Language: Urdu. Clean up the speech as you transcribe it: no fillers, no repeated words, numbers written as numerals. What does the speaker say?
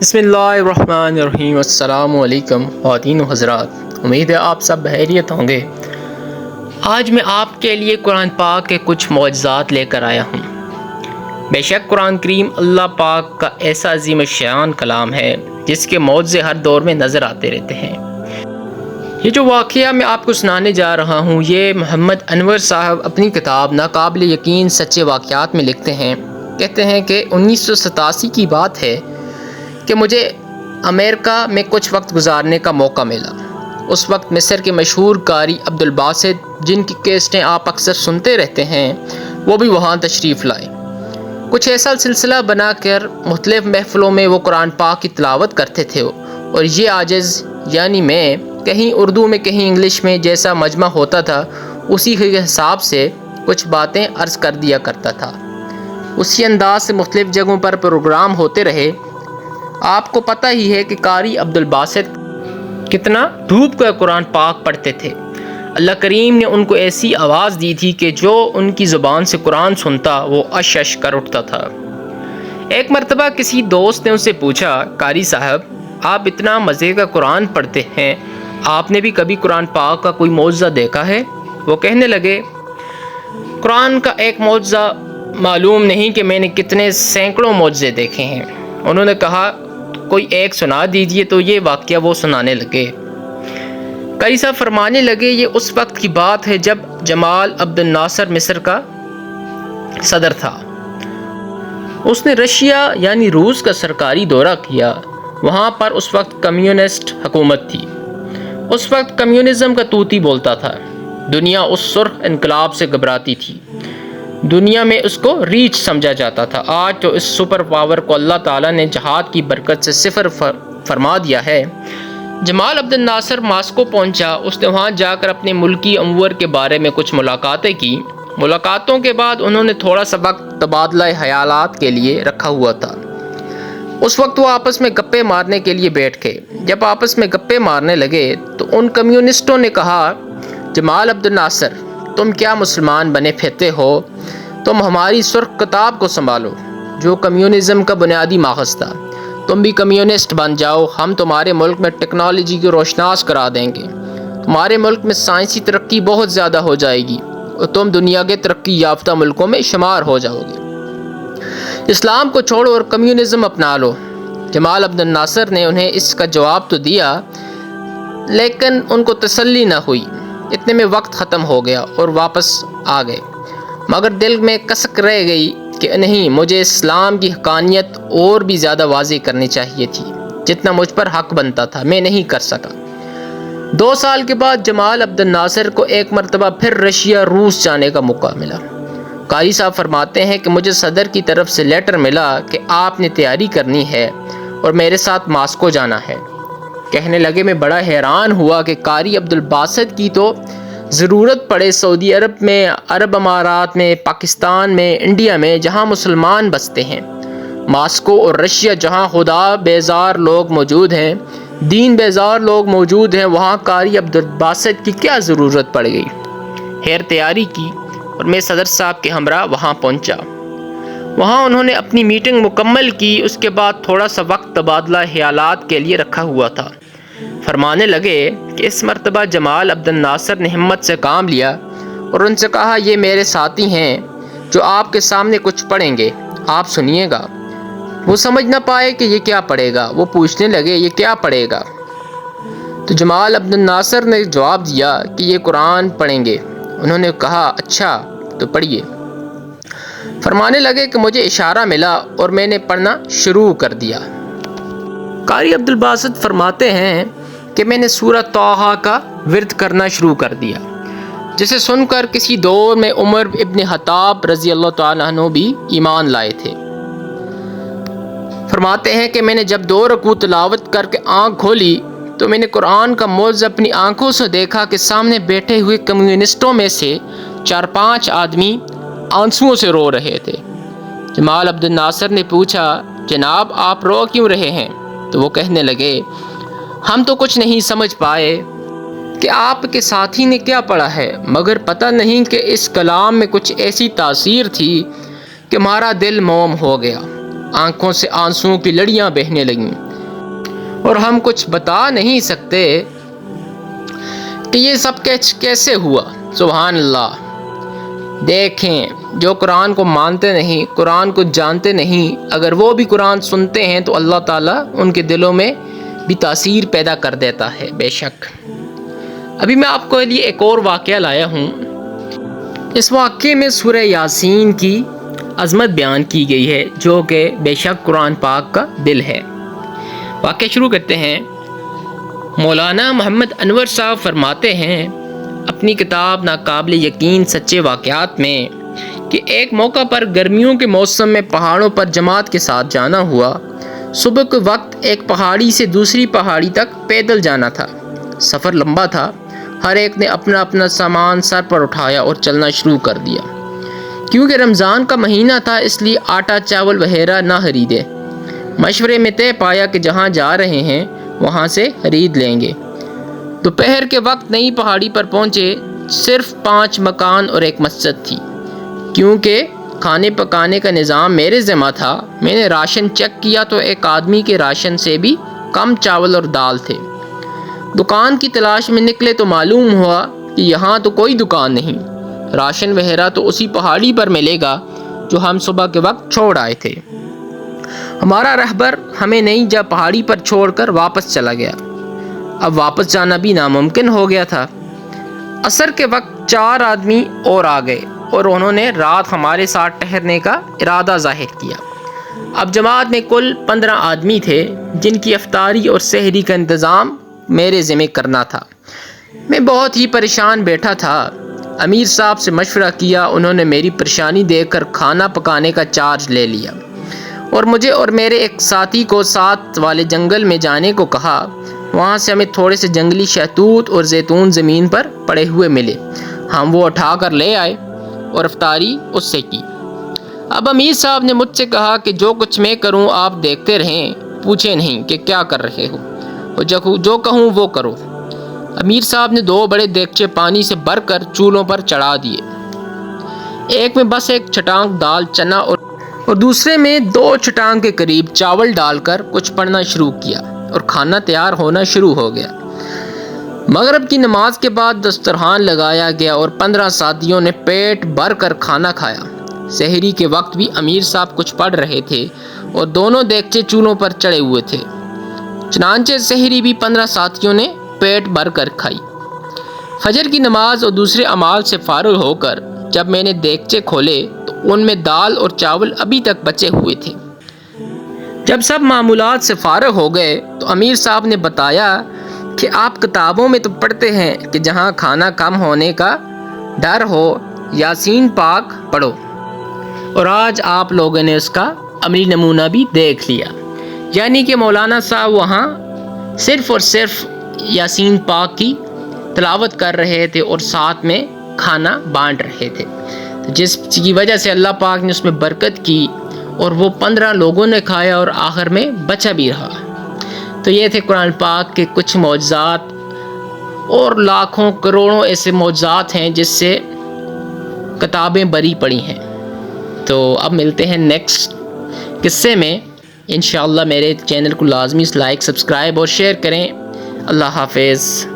بسم اللہ الرحمن الرحیم۔ السلام علیکم خواتین و حضرات، امید ہے آپ سب بخیریت ہوں گے۔ آج میں آپ کے لیے قرآن پاک کے کچھ معجزات لے کر آیا ہوں۔ بے شک قرآن کریم اللہ پاک کا ایسا عظیم الشان کلام ہے جس کے معجزے ہر دور میں نظر آتے رہتے ہیں۔ یہ جو واقعہ میں آپ کو سنانے جا رہا ہوں، یہ محمد انور صاحب اپنی کتاب ناقابل یقین سچے واقعات میں لکھتے ہیں۔ کہتے ہیں کہ 1987 کی بات ہے کہ مجھے امریکہ میں کچھ وقت گزارنے کا موقع ملا۔ اس وقت مصر کے مشہور قاری عبدالباسط، جن کی کیسٹیں آپ اکثر سنتے رہتے ہیں، وہ بھی وہاں تشریف لائے۔ کچھ ایسا سلسلہ بنا کر مختلف محفلوں میں وہ قرآن پاک کی تلاوت کرتے تھے، اور یہ عاجز یعنی میں کہیں اردو میں کہیں انگلش میں جیسا مجمع ہوتا تھا اسی کے حساب سے کچھ باتیں عرض کر دیا کرتا تھا۔ اسی انداز سے مختلف جگہوں پر پروگرام ہوتے رہے۔ آپ کو پتہ ہی ہے کہ قاری عبدالباسط کتنا ڈوب کر قرآن پاک پڑھتے تھے۔ اللہ کریم نے ان کو ایسی آواز دی تھی کہ جو ان کی زبان سے قرآن سنتا وہ اش اش کر اٹھتا تھا۔ ایک مرتبہ کسی دوست نے ان سے پوچھا، قاری صاحب آپ اتنا مزے کا قرآن پڑھتے ہیں، آپ نے بھی کبھی قرآن پاک کا کوئی معجزہ دیکھا ہے؟ وہ کہنے لگے، قرآن کا ایک معجزہ معلوم نہیں کہ میں نے کتنے سینکڑوں معجزے دیکھے ہیں۔ انہوں نے کہا، کوئی ایک سنا دیجئے۔ تو یہ واقعہ وہ سنانے لگے۔ قاری صاحب فرمانے لگے، یہ اس وقت کی بات ہے جب جمال عبد الناصر مصر کا صدر تھا۔ اس نے رشیا یعنی روس کا سرکاری دورہ کیا۔ وہاں پر اس وقت کمیونسٹ حکومت تھی۔ اس وقت کمیونزم کا طوطی بولتا تھا۔ دنیا اس سرخ انقلاب سے گھبراتی تھی۔ دنیا میں اس کو ریچھ سمجھا جاتا تھا۔ آج تو اس سپر پاور کو اللہ تعالیٰ نے جہاد کی برکت سے صفر فرما دیا ہے۔ جمال عبد الناصر ماسکو پہنچا۔ اس نے وہاں جا کر اپنے ملکی امور کے بارے میں کچھ ملاقاتیں کی۔ ملاقاتوں کے بعد انہوں نے تھوڑا سا وقت تبادلہ خیالات کے لیے رکھا ہوا تھا۔ اس وقت وہ آپس میں گپے مارنے کے لیے بیٹھ گئے۔ جب آپس میں گپے مارنے لگے تو ان کمیونسٹوں نے کہا، جمال عبد الناصر تم کیا مسلمان بنے پھرتے ہو؟ تم ہماری سرخ کتاب کو سنبھالو جو کمیونزم کا بنیادی ماخذ تھا۔ تم بھی کمیونسٹ بن جاؤ، ہم تمہارے ملک میں ٹیکنالوجی کو روشناس کرا دیں گے۔ تمہارے ملک میں سائنسی ترقی بہت زیادہ ہو جائے گی اور تم دنیا کے ترقی یافتہ ملکوں میں شمار ہو جاؤ گے۔ اسلام کو چھوڑو اور کمیونزم اپنا لو۔ جمال عبد الناصر نے انہیں اس کا جواب تو دیا، لیکن ان کو تسلی نہ ہوئی۔ اتنے میں وقت ختم ہو گیا اور واپس آ گئے، مگر دل میں کسک رہ گئی کہ نہیں، مجھے اسلام کی حقانیت اور بھی زیادہ واضح کرنی چاہیے تھی، جتنا مجھ پر حق بنتا تھا میں نہیں کر سکا۔ 2 سال کے بعد جمال عبد الناصر کو ایک مرتبہ پھر رشیا روس جانے کا موقع ملا۔ قاری صاحب فرماتے ہیں کہ مجھے صدر کی طرف سے لیٹر ملا کہ آپ نے تیاری کرنی ہے اور میرے ساتھ ماسکو جانا ہے۔ کہنے لگے، میں بڑا حیران ہوا کہ قاری عبدالباسط کی تو ضرورت پڑے سعودی عرب میں، عرب امارات میں، پاکستان میں، انڈیا میں، جہاں مسلمان بستے ہیں، ماسکو اور رشیا جہاں خدا بیزار لوگ موجود ہیں، دین بیزار لوگ موجود ہیں، وہاں قاری عبدالباسط کی کیا ضرورت پڑ گئی؟ خیر تیاری کی اور میں صدر صاحب کے ہمراہ وہاں پہنچا۔ وہاں انہوں نے اپنی میٹنگ مکمل کی۔ اس کے بعد تھوڑا سا وقت تبادلہ خیالات کے لیے رکھا ہوا تھا۔ فرمانے لگے کہ اس مرتبہ جمال عبد الناصر نے ہمت سے کام لیا اور ان سے کہا، یہ میرے ساتھی ہیں جو آپ کے سامنے کچھ پڑھیں گے، آپ سنیے گا۔ وہ سمجھ نہ پائے کہ یہ کیا پڑھے گا۔ وہ پوچھنے لگے، یہ کیا پڑھے گا؟ تو جمال عبد الناصر نے جواب دیا کہ یہ قرآن پڑھیں گے۔ انہوں نے کہا، اچھا تو پڑھیے۔ فرمانے لگے کہ مجھے اشارہ ملا اور میں نے پڑھنا شروع کر دیا۔ قاری عبدالباسط فرماتے ہیں کہ میں نے سورہ طٰہٰ کا ورد کرنا شروع کر دیا، جسے سن کر کسی دور میں عمر ابن خطاب رضی اللہ تعالیٰ عنہ بھی ایمان لائے تھے۔ فرماتے ہیں کہ میں نے جب 2 رکوع تلاوت کر کے آنکھ کھولی تو میں نے قرآن کا معجزہ اپنی آنکھوں سے دیکھا کہ سامنے بیٹھے ہوئے کمیونسٹوں میں سے 4-5 آدمی آنسوؤں سے رو رہے تھے۔ جمال عبد الناصر نے پوچھا، جناب آپ رو کیوں رہے ہیں؟ تو وہ کہنے لگے، ہم تو کچھ نہیں سمجھ پائے کہ آپ کے ساتھی نے کیا پڑھا ہے، مگر پتہ نہیں کہ اس کلام میں کچھ ایسی تاثیر تھی کہ ہمارا دل موم ہو گیا۔ آنکھوں سے آنسوؤں کی لڑیاں بہنے لگیں۔ اور ہم کچھ بتا نہیں سکتے کہ یہ سب کیسے ہوا۔ سبحان اللہ۔ دیکھیں، جو قرآن کو مانتے نہیں، قرآن کو جانتے نہیں، اگر وہ بھی قرآن سنتے ہیں تو اللہ تعالیٰ ان کے دلوں میں بھی تاثیر پیدا کر دیتا ہے۔ بے شک ابھی میں آپ کو لیے ایک اور واقعہ لایا ہوں۔ اس واقعے میں سورہ یاسین کی عظمت بیان کی گئی ہے، جو کہ بے شک قرآن پاک کا دل ہے۔ واقعہ شروع کرتے ہیں۔ مولانا محمد انور صاحب فرماتے ہیں اپنی کتاب ناقابل یقین سچے واقعات میں کہ ایک موقع پر گرمیوں کے موسم میں پہاڑوں پر جماعت کے ساتھ جانا ہوا۔ صبح کے وقت ایک پہاڑی سے دوسری پہاڑی تک پیدل جانا تھا۔ سفر لمبا تھا۔ ہر ایک نے اپنا اپنا سامان سر پر اٹھایا اور چلنا شروع کر دیا۔ کیونکہ رمضان کا مہینہ تھا اس لیے آٹا چاول وغیرہ نہ خریدے۔ مشورے میں طے پایا کہ جہاں جا رہے ہیں وہاں سے خرید لیں گے۔ دوپہر کے وقت نئی پہاڑی پر پہنچے۔ صرف 5 مکان اور ایک مسجد تھی۔ کیونکہ کھانے پکانے کا نظام میرے ذمہ تھا، میں نے راشن چیک کیا تو ایک آدمی کے راشن سے بھی کم چاول اور دال تھے۔ دکان کی تلاش میں نکلے تو معلوم ہوا کہ یہاں تو کوئی دکان نہیں۔ راشن وغیرہ تو اسی پہاڑی پر ملے گا جو ہم صبح کے وقت چھوڑ آئے تھے۔ ہمارا رہبر ہمیں نئی جا پہاڑی پر چھوڑ کر واپس چلا گیا۔ اب واپس جانا بھی ناممکن ہو گیا تھا۔ عصر کے وقت 4 آدمی اور آ گئے اور انہوں نے رات ہمارے ساتھ ٹھہرنے کا ارادہ ظاہر کیا۔ اب جماعت میں کل 15 آدمی تھے جن کی افطاری اور سحری کا انتظام میرے ذمہ کرنا تھا۔ میں بہت ہی پریشان بیٹھا تھا۔ امیر صاحب سے مشورہ کیا، انہوں نے میری پریشانی دیکھ کر کھانا پکانے کا چارج لے لیا اور مجھے اور میرے ایک ساتھی کو ساتھ والے جنگل میں جانے کو کہا۔ وہاں سے ہمیں تھوڑے سے جنگلی شہتوت اور زیتون زمین پر پڑے ہوئے ملے۔ ہم وہ اٹھا کر لے آئے اور افطاری اس سے کی۔ اب امیر صاحب نے مجھ سے کہا کہ جو کچھ میں کروں آپ دیکھتے رہیں، پوچھیں نہیں کہ کیا کر رہے ہو، اور جو کہوں وہ کرو۔ امیر صاحب نے 2 بڑے دیگچے پانی سے بھر کر چولہوں پر چڑھا دیے۔ ایک میں بس ایک چھٹانک دال چنا اور دوسرے میں 2 چھٹانک کے قریب چاول ڈال کر کچھ پڑھنا شروع کیا اور کھانا تیار ہونا شروع ہو گیا۔ مغرب کی نماز کے بعد دسترخوان لگایا گیا اور 15 ساتھیوں نے پیٹ بھر کر کھانا کھایا۔ سحری کے وقت بھی امیر صاحب کچھ پڑھ رہے تھے اور دونوں دیگچے چولہوں پر چڑھے ہوئے تھے۔ چنانچہ سحری بھی 15 ساتھیوں نے پیٹ بھر کر کھائی۔ فجر کی نماز اور دوسرے اعمال سے فارغ ہو کر جب میں نے دیگچے کھولے تو ان میں دال اور چاول ابھی تک بچے ہوئے تھے۔ جب سب معمولات سے فارغ ہو گئے تو امیر صاحب نے بتایا کہ آپ کتابوں میں تو پڑھتے ہیں کہ جہاں کھانا کم ہونے کا ڈر ہو یاسین پاک پڑھو، اور آج آپ لوگوں نے اس کا عملی نمونہ بھی دیکھ لیا۔ یعنی کہ مولانا صاحب وہاں صرف اور صرف یاسین پاک کی تلاوت کر رہے تھے اور ساتھ میں کھانا بانٹ رہے تھے، جس کی وجہ سے اللہ پاک نے اس میں برکت کی اور وہ 15 لوگوں نے کھایا اور آخر میں بچا بھی رہا۔ تو یہ تھے قرآن پاک کے کچھ معجزات، اور لاکھوں کروڑوں ایسے معجزات ہیں جس سے کتابیں بری پڑی ہیں۔ تو اب ملتے ہیں نیکسٹ قصے میں انشاءاللہ۔ میرے چینل کو لازمی لائک، سبسکرائب اور شیئر کریں۔ اللہ حافظ۔